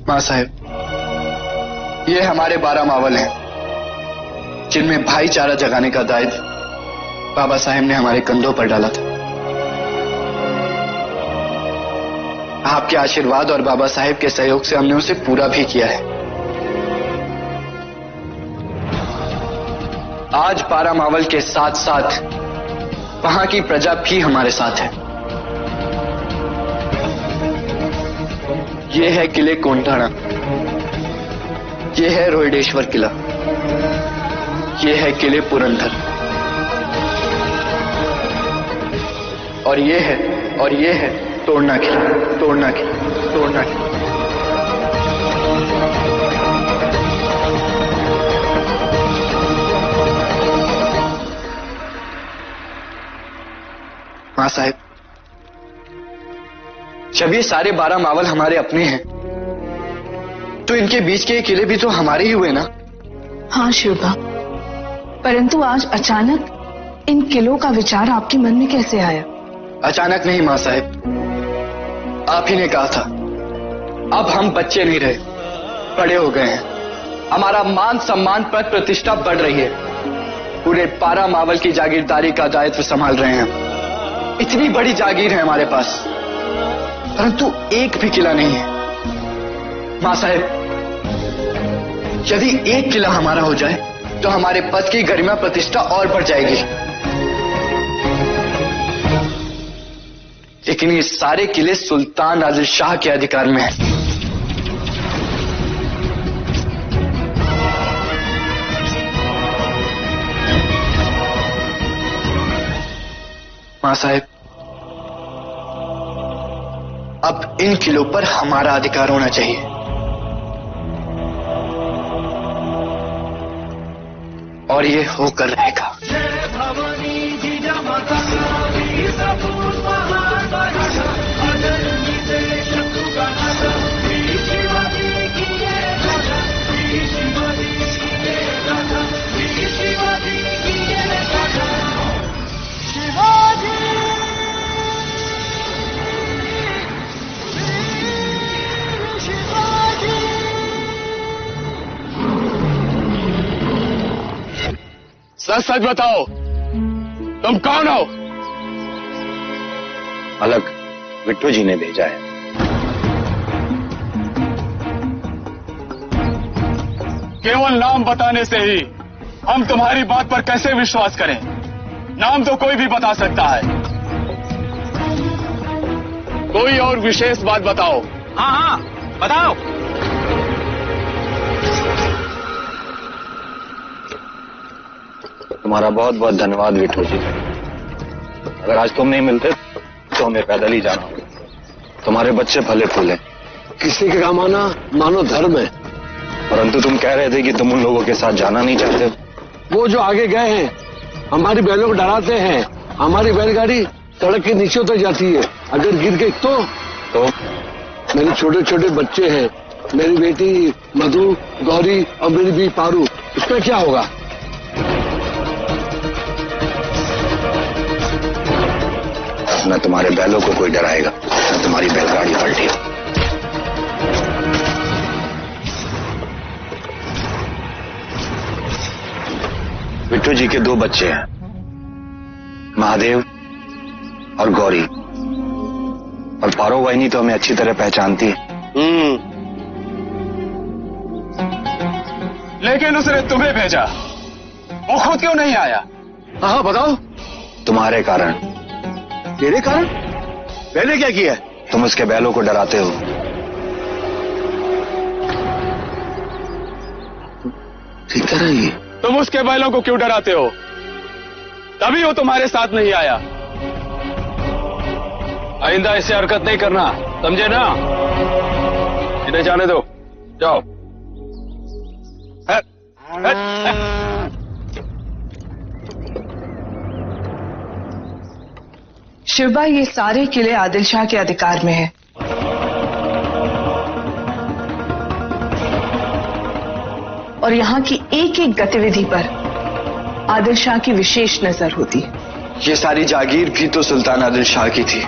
मां साहब, ये हमारे 12 मावल हैं, जिनमें भाईचारा जगाने का दायित्व बाबा साहेब ने हमारे कंधों पर डाला था। आपके आशीर्वाद और बाबा साहेब के सहयोग से हमने उसे पूरा भी किया है। आज 12 मावल के साथ साथ वहां की प्रजा भी हमारे साथ है। ये है किले कोंढाणा, ये है रोहिडेश्वर किला, ये है किले पुरंदर, और ये है तोड़ना किला, तोड़ना किला, तोड़ना किला। मां साहब, जब ये सारे 12 मावल हमारे अपने हैं, तो इनके बीच के ये किले भी तो हमारे ही हुए ना? हाँ शिवबा, परंतु आज अचानक इन किलों का विचार आपके मन में कैसे आया? अचानक नहीं मां साहब, आप ही ने कहा था। अब हम बच्चे नहीं रहे, बड़े हो गए हैं। हमारा मान सम्मान पर प्रतिष्ठा बढ़ रही है। पूरे 12 मावल की जागीरदारी का दायित्व संभाल रहे हैं। इतनी बड़ी जागीर है हमारे पास, परंतु एक भी किला नहीं है। मां साहब, यदि एक किला हमारा हो जाए तो हमारे पद की गरिमा प्रतिष्ठा और बढ़ जाएगी। लेकिन ये सारे किले सुल्तान आदिल शाह के अधिकार में हैं। मां साहब, अब इन किलों पर हमारा अधिकार होना चाहिए। और ये होकर रहेगा। सच सच बताओ, तुम कौन हो? अलग विट्ठू जी ने भेजा है। केवल नाम बताने से ही हम तुम्हारी बात पर कैसे विश्वास करें? नाम तो कोई भी बता सकता है। कोई और विशेष बात बताओ। हाँ हाँ बताओ। तुम्हारा बहुत बहुत धन्यवाद विट्ठू जी। अगर आज तुम नहीं मिलते तो हमें पैदल ही जाना होगा। तुम्हारे बच्चे फले फूले, किसी के काम आना मानो धर्म है। परंतु तुम कह रहे थे कि तुम उन लोगों के साथ जाना नहीं चाहते। वो जो आगे गए हैं हमारी बैलों को डराते हैं। हमारी बैलगाड़ी सड़क के नीचे उतर जाती है, अगर गिर गई तो मेरे छोटे छोटे बच्चे हैं, मेरी बेटी मधु, गौरी और मेरी भी पारू, उसमें क्या होगा? न तुम्हारे बैलों को कोई डराएगा, न तुम्हारी बैलगाड़ी पलटी। विट्ठू जी के 2 बच्चे हैं, महादेव और गौरी। और पारो वाहिनी तो हमें अच्छी तरह पहचानती है। लेकिन उसने तुम्हें भेजा, वो खुद क्यों नहीं आया? हाँ बताओ। तुम्हारे कारण। तेरे कारण? मैंने क्या किया? तुम उसके बैलों को डराते हो। ठीक तरह ही। तुम उसके बैलों को क्यों डराते हो? तभी वो तुम्हारे साथ नहीं आया। आइंदा इससे हरकत नहीं करना, समझे ना? इन्हें जाने दो, जाओ। शिवबा, ये सारे किले आदिल शाह के अधिकार में हैं। और यहाँ की एक एक गतिविधि पर आदिल शाह की विशेष नजर होती है। ये सारी जागीर भी तो सुल्तान आदिल शाह की थी,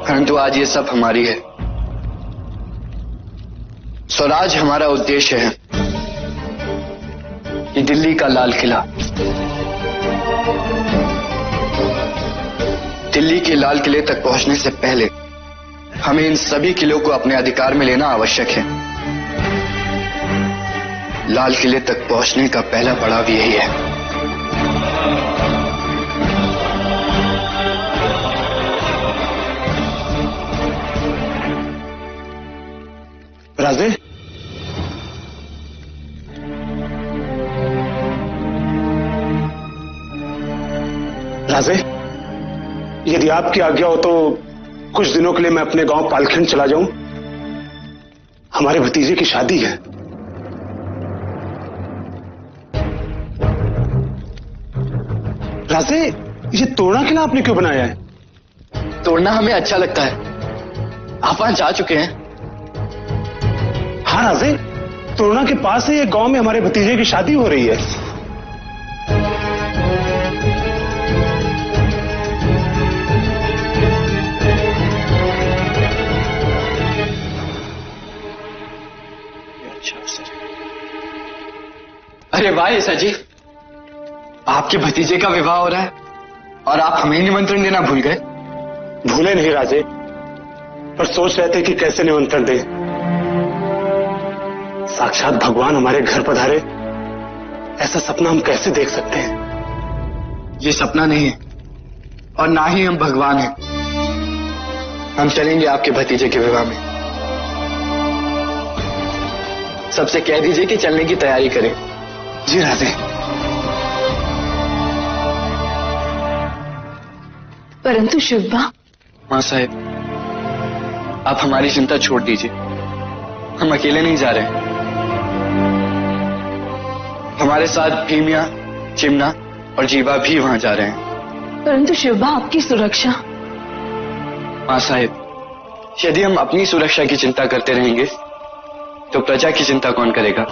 परंतु आज ये सब हमारी है। स्वराज हमारा उद्देश्य है कि दिल्ली का लाल किला, दिल्ली के लाल किले तक पहुंचने से पहले हमें इन सभी किलों को अपने अधिकार में लेना आवश्यक है। लाल किले तक पहुंचने का पहला पड़ाव यही है। राजे, राजे, यदि आपकी आज्ञा हो तो कुछ दिनों के लिए मैं अपने गांव पालखंड चला जाऊं। हमारे भतीजे की शादी है। राजे, ये तोड़ना किला आपने क्यों बनाया है? तोड़ना हमें अच्छा लगता है। आप वहां जा चुके हैं? हाँ राजे, तोड़ना के पास है, एक गांव में हमारे भतीजे की शादी हो रही है। अरे वाह ईसा जी, आपके भतीजे का विवाह हो रहा है और आप हमें निमंत्रण देना भूल गए। भूले नहीं राजे, पर सोच रहे थे कि कैसे निमंत्रण दें। साक्षात भगवान हमारे घर पधारे, ऐसा सपना हम कैसे देख सकते हैं? ये सपना नहीं है और ना ही हम भगवान हैं। हम चलेंगे आपके भतीजे के विवाह में। सबसे कह दीजिए कि चलने की तैयारी करें। जी राजे। परंतु शिवबा। मां साहेब, आप हमारी चिंता छोड़ दीजिए। हम अकेले नहीं जा रहे। हमारे साथ भीमिया, चिमना और जीवा भी वहां जा रहे हैं। परंतु शिवबा, आपकी सुरक्षा। मां साहेब, यदि हम अपनी सुरक्षा की चिंता करते रहेंगे तो प्रजा की चिंता कौन करेगा?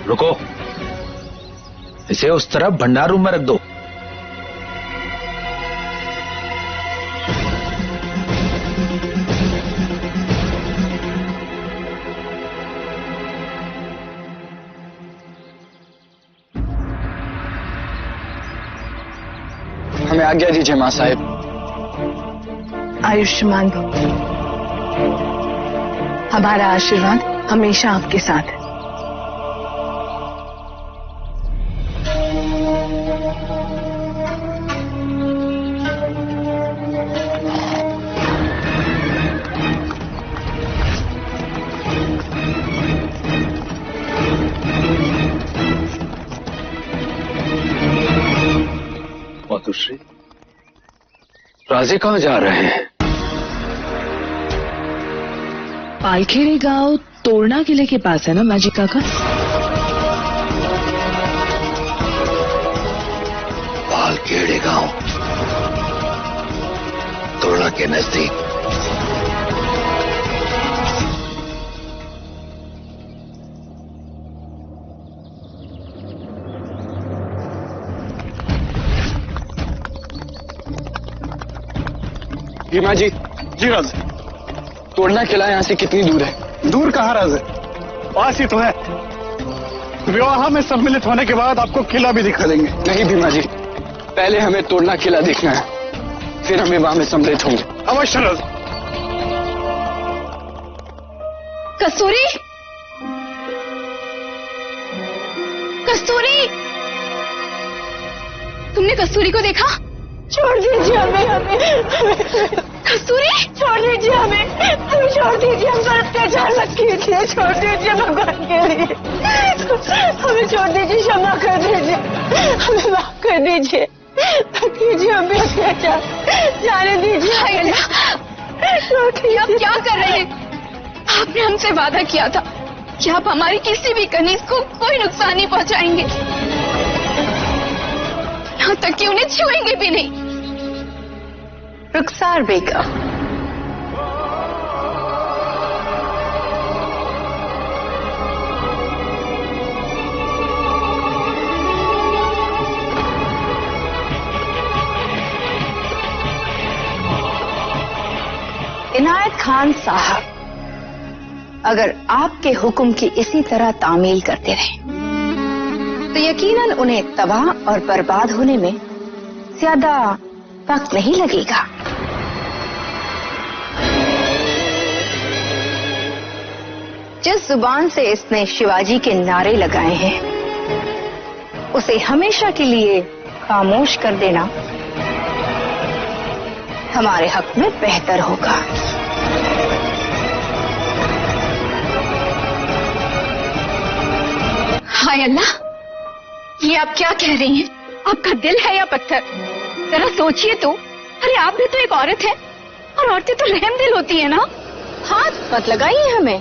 रुको, इसे उस तरफ भंडार रूम में रख दो। हमें आज्ञा दीजिए मां साहेब। आयुष्मान भव। हमारा आशीर्वाद हमेशा आपके साथ है। मातुश्री, राजे कहाँ जा रहे हैं? पालखेड़े गांव तोड़ना किले के पास है ना मैजिक काका? पालखेड़े गांव तोड़ना के नजदीक। भीमा जी। जी राजे। तोड़ना किला यहाँ से कितनी दूर है? दूर कहाँ राजे, पास ही तो है। विवाह में सम्मिलित होने के बाद आपको किला भी दिखा देंगे। नहीं भीमा जी, पहले हमें तोड़ना किला देखना है, फिर हम विवाह में सम्मिलित होंगे। अवश्य राजे। कस्तूरी, कस्तूरी, तुमने कस्तूरी को देखा? छोड़ दीजिए हमें, कस्तूरी छोड़ दीजिए हमें। छोड़ दीजिए, हम पर अत्याचार मत कीजिए, छोड़ दीजिए भगवान के लिए, हमें छोड़ दीजिए, क्षमा कर दीजिए, हमें माफ कर दीजिए, कीजिए हमें अत्याचार, जाने दीजिए। आप क्या कर रहे हैं? आपने हमसे वादा किया था कि आप हमारी किसी भी कनीज को कोई नुकसान नहीं पहुंचाएंगे, यहाँ तक कि उन्हें छुएंगे भी नहीं। रुखसार बेगम, इनायत खान साहब अगर आपके हुक्म की इसी तरह तामील करते रहे तो यकीनन उन्हें तबाह और बर्बाद होने में ज्यादा वक्त नहीं लगेगा। जिस जुबान से इसने शिवाजी के नारे लगाए हैं उसे हमेशा के लिए खामोश कर देना हमारे हक में बेहतर होगा। हाय अल्लाह, ये आप क्या कह रही हैं? आपका दिल है या पत्थर? जरा सोचिए तो। अरे आप भी तो एक औरत है और औरतें तो रहम दिल होती है ना। हाथ मत लगाइए हमें।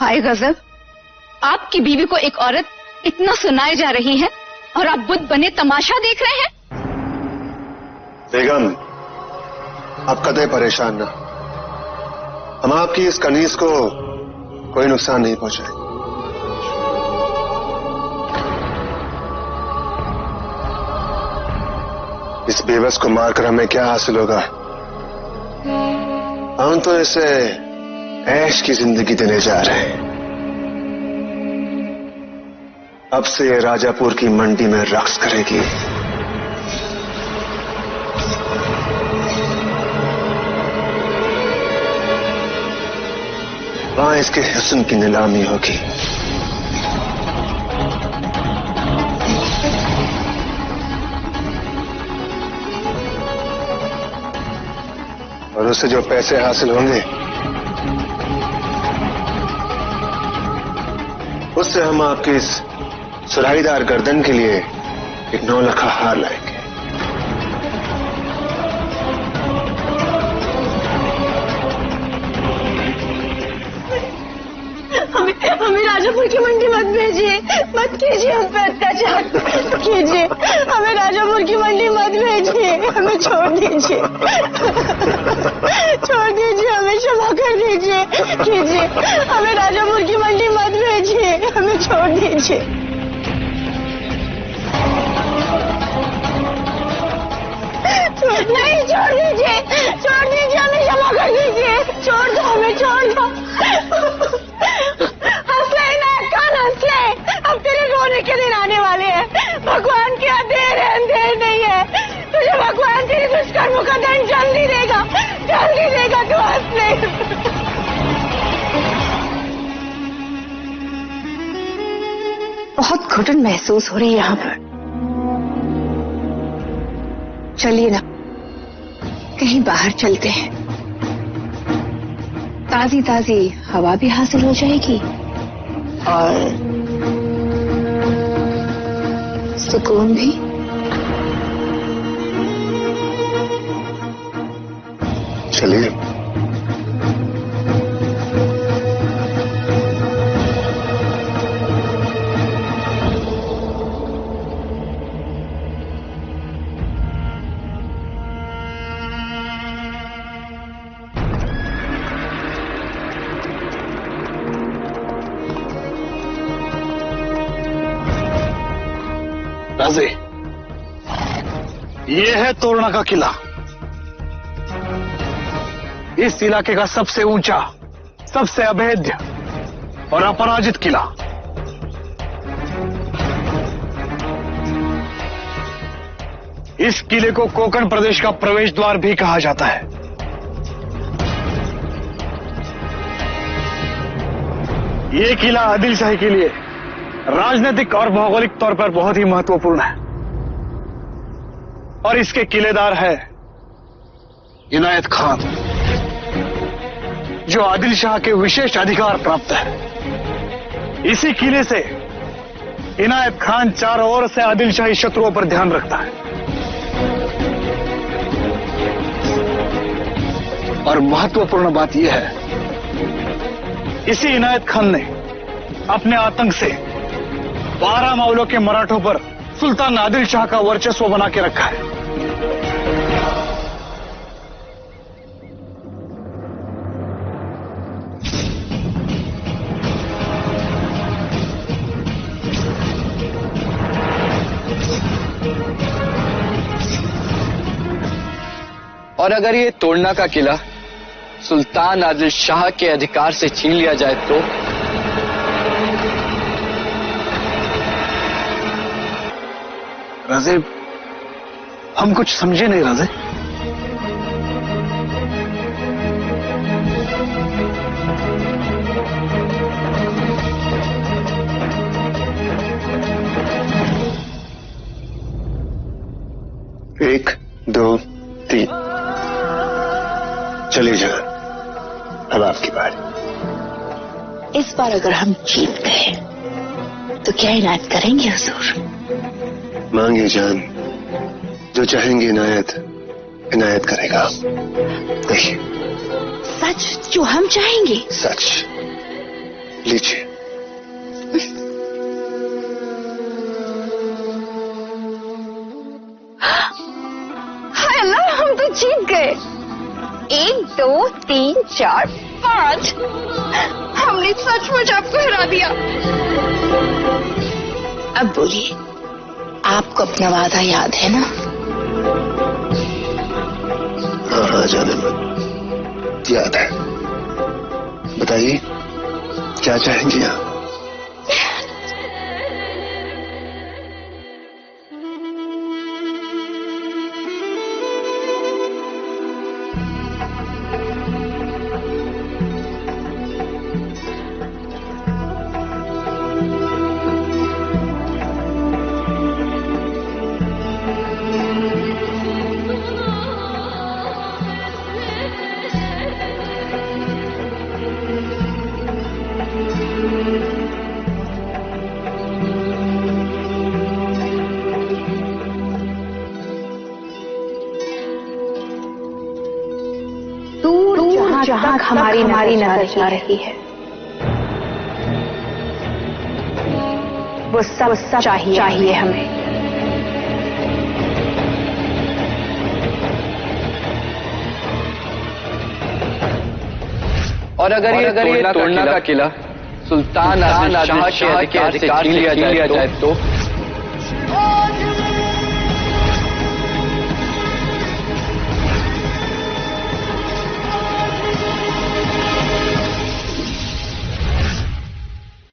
हाय गजब, आपकी बीवी को एक औरत इतना सुनाए जा रही है और आप बुद्ध बने तमाशा देख रहे हैं। बेगम, आप कदे परेशान ना, हम आपकी इस कनीज को कोई नुकसान नहीं पहुंचाएंगे। इस बेबस को मारकर हमें क्या हासिल होगा? हम तो इसे ऐश की जिंदगी देने जा रहे हैं। अब से ये राजापुर की मंडी में रक्स करेगी। वहां इसके हुस्न की नीलामी होगी। और उससे जो पैसे हासिल होंगे उससे हम आपकी इस सुराहीदार गर्दन के लिए एक 9 लाख हार लाएंगे। हमें राजापुर की मंडी मत भेजिए, मत कीजिए हम पे अत्याचार कीजिए, हमें राजापुर की मंडी मत भेजिए, हमें छोड़ दीजिए, छोड़ दीजिए, हमें क्षमा कर दीजिए, कीजिए, हमें राजापुर की मंडी मत भेजिए, हमें छोड़ दीजिए। नहीं, छोड़ दीजिए, छोड़ दीजिए, हमें क्षमा कर दीजिए, छोड़ दो, हमें छोड़ दो। अब तेरे रोने के दिन आने वाले हैं। भगवान क्या देर है, अंधेर नहीं है। तुझे भगवान तेरे दुष्कर्मों का दंड जल्दी देगा, जल्दी देगा। तू हंस ले। बहुत घुटन महसूस हो रही है यहाँ पर। चलिए ना, कहीं बाहर चलते हैं, ताजी ताजी हवा भी हासिल हो जाएगी और सुकून भी। चलिए। राजे, ये है तोरणा का किला। इस इलाके का सबसे ऊंचा, सबसे अभेद्य और अपराजित किला। इस किले को कोंकण प्रदेश का प्रवेश द्वार भी कहा जाता है। ये किला आदिल शाही के लिए राजनीतिक और भौगोलिक तौर पर बहुत ही महत्वपूर्ण है और इसके किलेदार है इनायत खान, जो आदिल शाह के विशेष अधिकार प्राप्त है। इसी किले से इनायत खान चारों ओर से आदिल शाही शत्रुओं पर ध्यान रखता है और महत्वपूर्ण बात यह है, इसी इनायत खान ने अपने आतंक से 12 मावलों के मराठों पर सुल्तान आदिल शाह का वर्चस्व बना के रखा है। और अगर ये तोड़ना का किला सुल्तान आदिल शाह के अधिकार से छीन लिया जाए तो राजे, हम कुछ समझे नहीं राजे। एक, दो, तीन, चलिए जान, अब आपकी बारी। इस बार अगर हम जीत गए तो क्या इनायत करेंगे हुजूर? मांगिए जान, जो चाहेंगे इनायत करेगा। देखिए, सच जो हम चाहेंगे? सच। लीजिए। हाय अल्लाह, हम तो जीत गए। 1, 2, 3, 4, 5। हमने सचमुच आपको हरा दिया। अब बोलिए, आपको अपना वादा याद है ना? हाँ जाने मन, याद है। बताइए, क्या चाहेंगी आप? जहां हमारी नजर जा रही है वो सब चाहिए हमें। और अगर ये तोड़ना का किला सुल्तान आदिल शाह के अधिकार से छीन लिया जाए तो